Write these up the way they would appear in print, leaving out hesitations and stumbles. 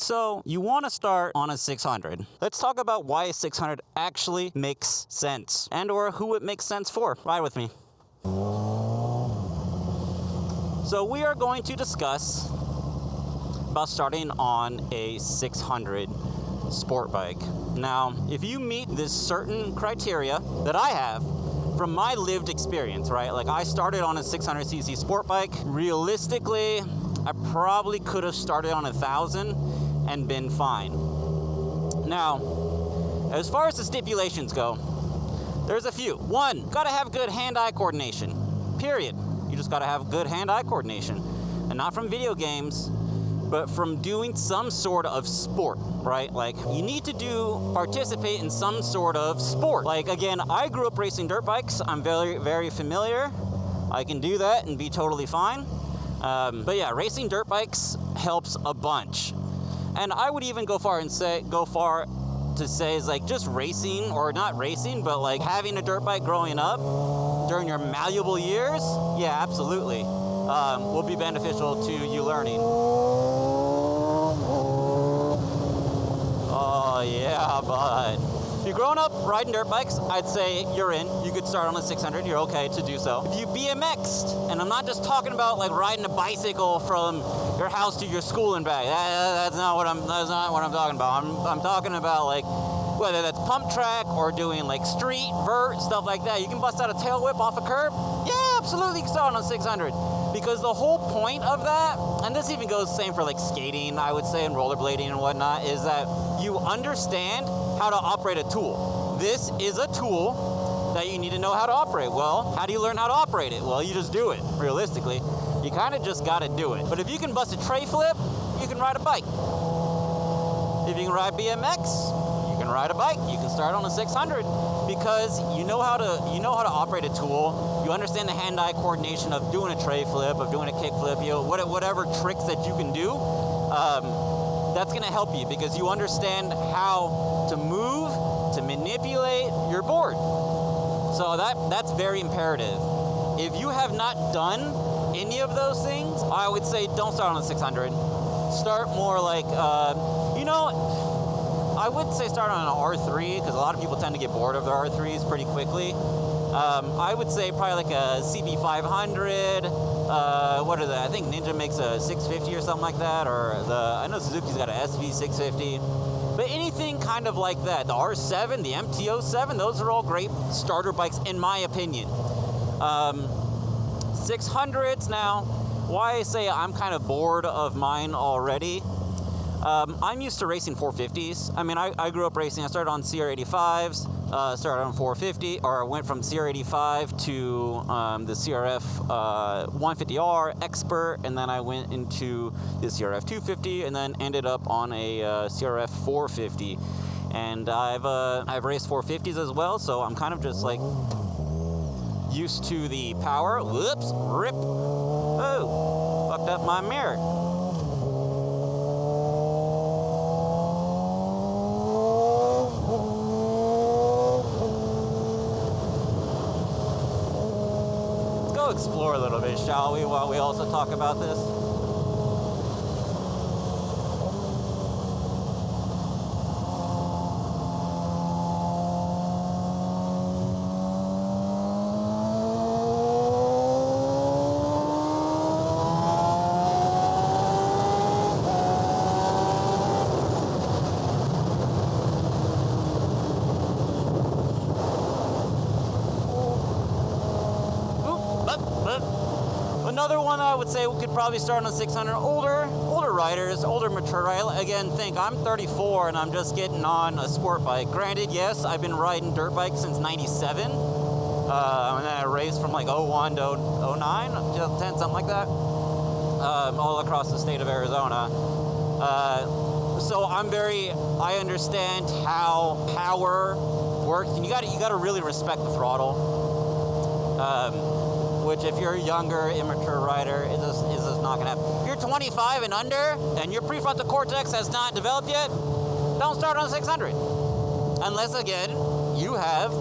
So you want to start on a 600. Let's talk about why a 600 actually makes sense and or who it makes sense for. Ride with me. So we are going to discuss about starting on a 600 sport bike. Now, if you meet this certain criteria that I have from my lived experience, right? Like I started on a 600cc sport bike. Realistically, I probably could have started on 1,000 and been fine. Now, as far as the stipulations go, there's a few. One, gotta have good hand-eye coordination, period. You just gotta have good hand-eye coordination. And not from video games, but from doing some sort of sport, right? Like you need to participate in some sort of sport. Like again, I grew up racing dirt bikes. I'm very, very familiar. I can do that and be totally fine. But yeah, racing dirt bikes helps a bunch. And I would even go far to say is like just racing, or not racing, but like having a dirt bike growing up during your malleable years, yeah, absolutely, will be beneficial to you learning. Oh yeah, bud. If you're growing up riding dirt bikes, I'd say you're in. You could start on a 600, you're okay to do so. If you BMX'd, and I'm not just talking about like riding a bicycle from your house to your school and back. That's not what I'm talking about. I'm talking about like whether that's pump track or doing like street, vert, stuff like that. You can bust out a tail whip off a curb. Yeah, absolutely, you can start on a 600. Because the whole point of that, and this even goes the same for like skating, I would say, and rollerblading and whatnot, is that you understand how to operate a tool. This is a tool that you need to know how to operate. Well, how do you learn how to operate it? Well, you just do it, realistically. You kind of just got to do it. But if you can bust a tray flip, you can ride a bike. If you can ride BMX, you can ride a bike. You can start on a 600 because you know how to operate a tool. You understand the hand-eye coordination of doing a tray flip, of doing a kick flip, whatever tricks that you can do. That's going to help you because you understand how to move, to manipulate your board. So that's very imperative. If you have not done any of those things, I would say don't start on a 600. Start more like, I would say start on an R3 because a lot of people tend to get bored of their R3s pretty quickly. I would say probably like a CB500. What are they? I think Ninja makes a 650 or something like that, or I know Suzuki's got a SV650. But anything kind of like that, the R7, the MT-07, those are all great starter bikes in my opinion. 600s now, why I say I'm kind of bored of mine already. I'm used to racing 450s. I mean, I grew up racing. I started on CR85s, started on 450, or I went from CR85 to the CRF 150R Expert, and then I went into the CRF 250, and then ended up on a CRF 450. And I've raced 450s as well, so I'm kind of just like used to the power. Whoops, rip. Oh, fucked up my mirror. Explore a little bit, shall we, while we also talk about this? Another one I would say we could probably start on a 600. Older riders, older mature riders. Again, think I'm 34 and I'm just getting on a sport bike. Granted, yes, I've been riding dirt bikes since '97. And then I raced from like 01 to 09, 2010, something like that. All across the state of Arizona. So I understand how power works, and you got to really respect the throttle. Which if you're a younger, immature rider, is just not going to happen. If you're 25 and under, and your prefrontal cortex has not developed yet, don't start on a 600. Unless, again, you have,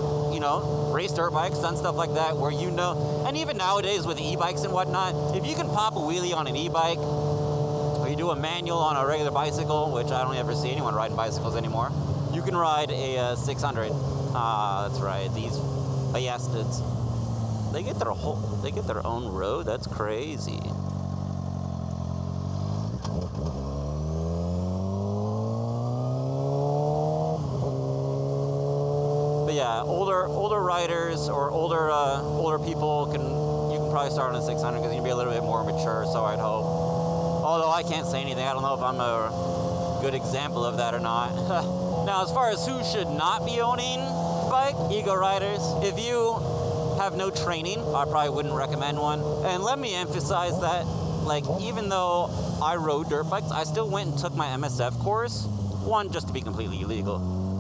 raced dirt bikes, done stuff like that, where and even nowadays with e-bikes and whatnot, if you can pop a wheelie on an e-bike, or you do do a manual on a regular bicycle, which I don't ever see anyone riding bicycles anymore, you can ride a 600. That's right, these bastards. They get their own road. That's crazy. But yeah, older riders or older people you can probably start on a 600 because you can be a little bit more mature. So I'd hope. Although I can't say anything, I don't know if I'm a good example of that or not. Now, as far as who should not be owning a bike, ego riders. If you have no training, I probably wouldn't recommend one. And let me emphasize that, like, even though I rode dirt bikes, I still went and took my MSF course. One, just to be completely illegal,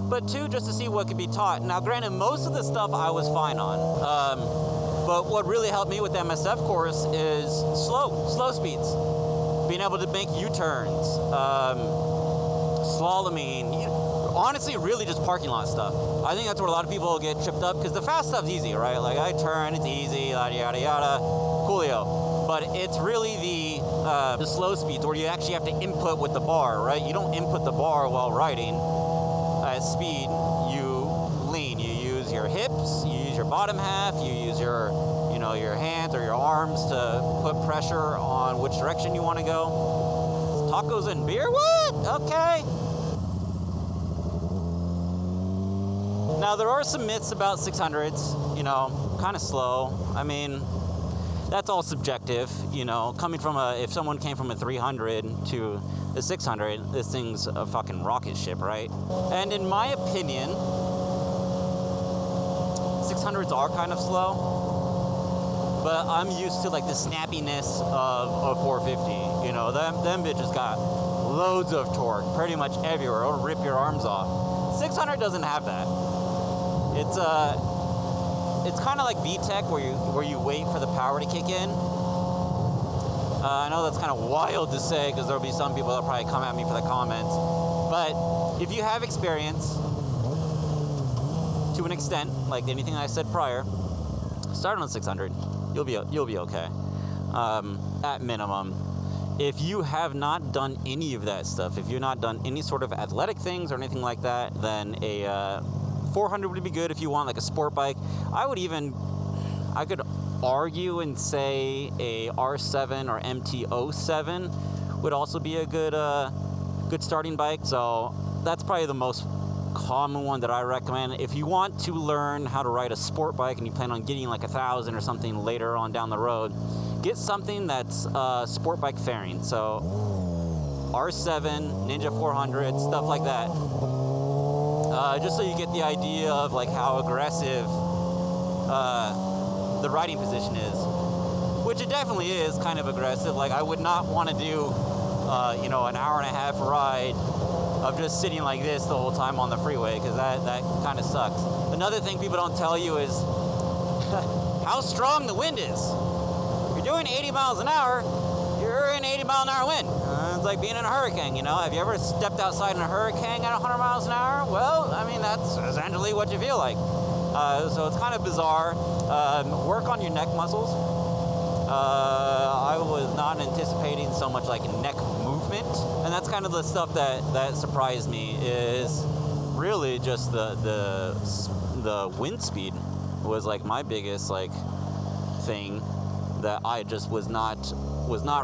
but two, just to see what could be taught. Now, granted, most of the stuff I was fine on, but what really helped me with the MSF course is slow speeds, being able to make U-turns, slaloming, honestly, really just parking lot stuff. I think that's where a lot of people get tripped up, because the fast stuff's easy, right? Like, I turn, it's easy, yada, yada, yada, coolio. But it's really the slow speeds where you actually have to input with the bar, right? You don't input the bar while riding at speed. You lean. You use your hips, you use your bottom half, you use your hands or your arms to put pressure on which direction you want to go. Tacos and beer? What? Okay. Now, there are some myths about 600s, kind of slow. I mean, that's all subjective, if someone came from a 300 to a 600, this thing's a fucking rocket ship, right? And in my opinion, 600s are kind of slow, but I'm used to, like, the snappiness of 450, them bitches got loads of torque pretty much everywhere. It'll rip your arms off. 600 doesn't have that. It's kind of like VTEC where you wait for the power to kick in. I know that's kind of wild to say because there'll be some people that probably come at me for the comments. But if you have experience to an extent, like anything I said prior, start on 600. You'll be okay. At minimum. If you have not done any of that stuff, if you've not done any sort of athletic things or anything like that, then a 400 would be good if you want like a sport bike. I could argue and say a R7 or MT-07 would also be a good starting bike. So that's probably the most common one that I recommend. If you want to learn how to ride a sport bike and you plan on getting like 1,000 or something later on down the road, get something that's sport bike fairing. So R7, Ninja 400, stuff like that. Just so you get the idea of like how aggressive the riding position is, which it definitely is kind of aggressive. Like, I would not want to do an hour and a half ride of just sitting like this the whole time on the freeway, because that kind of sucks. Another thing people don't tell you is how strong the wind is. If you're doing 80 miles an hour, you're in 80 mile an hour wind. It's like being in a hurricane, Have you ever stepped outside in a hurricane at 100 miles an hour? Well, I mean, that's essentially what you feel like. So it's kind of bizarre. Work on your neck muscles. I was not anticipating so much like neck movement. And that's kind of the stuff that surprised me, is really just the wind speed was like my biggest like thing that I just was not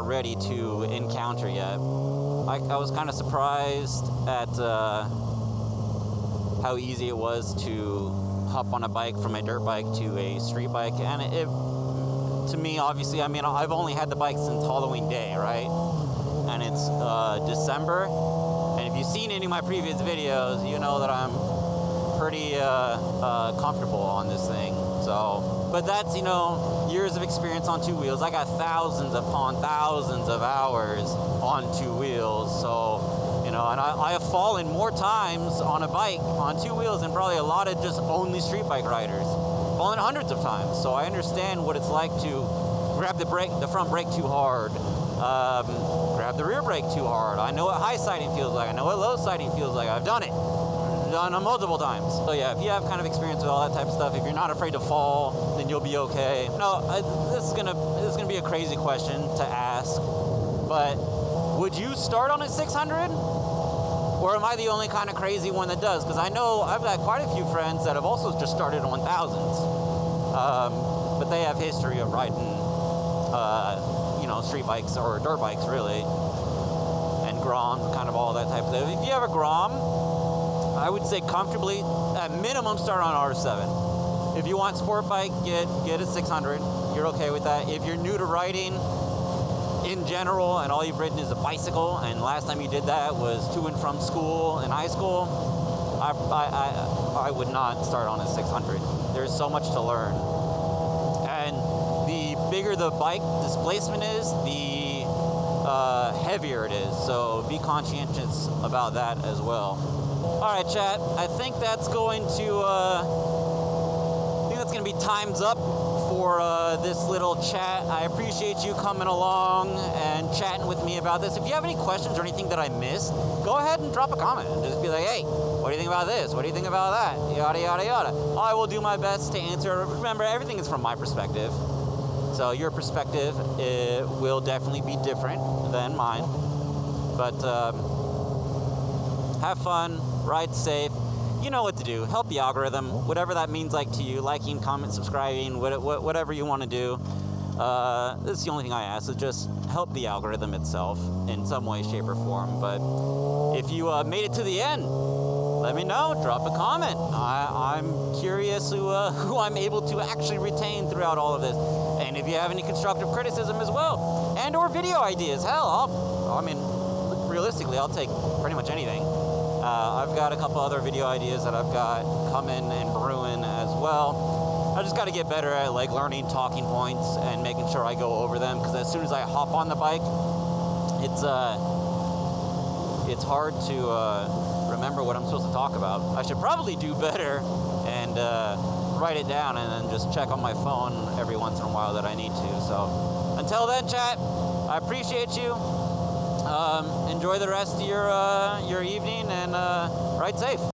ready to encounter yet. I was kind of surprised at how easy it was to hop on a bike from a dirt bike to a street bike, and it to me, obviously, I mean, I've only had the bike since Halloween Day, right? And it's December, and if you've seen any of my previous videos, you know that I'm pretty comfortable on this thing. So, but that's, years of experience on two wheels. I got thousands upon thousands of hours on two wheels. So, and I have fallen more times on a bike on two wheels than probably a lot of just only street bike riders. Fallen hundreds of times. So I understand what it's like to grab the front brake too hard, grab the rear brake too hard. I know what high siding feels like. I know what low siding feels like. I've done it. Done it multiple times. So yeah, if you have kind of experience with all that type of stuff, if you're not afraid to fall, then you'll be okay. No, this is gonna be a crazy question to ask, but would you start on a 600? Or am I the only kind of crazy one that does? Because I know I've got quite a few friends that have also just started on 1000s. But they have history of riding, street bikes or dirt bikes, really. And Groms, kind of all that type of thing. If you have a Grom, I would say comfortably, at minimum, start on R7. If you want sport bike, get a 600. You're okay with that. If you're new to riding in general and all you've ridden is a bicycle, and last time you did that was to and from school in high school, I would not start on a 600. There's so much to learn. And the bigger the bike displacement is, the heavier it is. So be conscientious about that as well. All right, chat. I think that's going to be time's up for this little chat. I appreciate you coming along and chatting with me about this. If you have any questions or anything that I missed, go ahead and drop a comment and just be like, hey, what do you think about this? What do you think about that? Yada, yada, yada. I will do my best to answer. Remember, everything is from my perspective. So your perspective will definitely be different than mine. But have fun, ride safe. You know what to do. Help the algorithm, whatever that means like to you. Liking, comment, subscribing, whatever you want to do. This is the only thing I ask, is just help the algorithm itself in some way, shape, or form. But if you made it to the end, let me know. Drop a comment. I'm curious who I'm able to actually retain throughout all of this. And if you have any constructive criticism as well, and or video ideas, hell, realistically, I'll take pretty much anything. I've got a couple other video ideas that I've got coming and brewing as well. I just got to get better at learning talking points and making sure I go over them, because as soon as I hop on the bike, it's hard to remember what I'm supposed to talk about. I should probably do better and write it down and then just check on my phone every once in a while that I need to. So until then, chat, I appreciate you. Enjoy the rest of your evening and ride safe.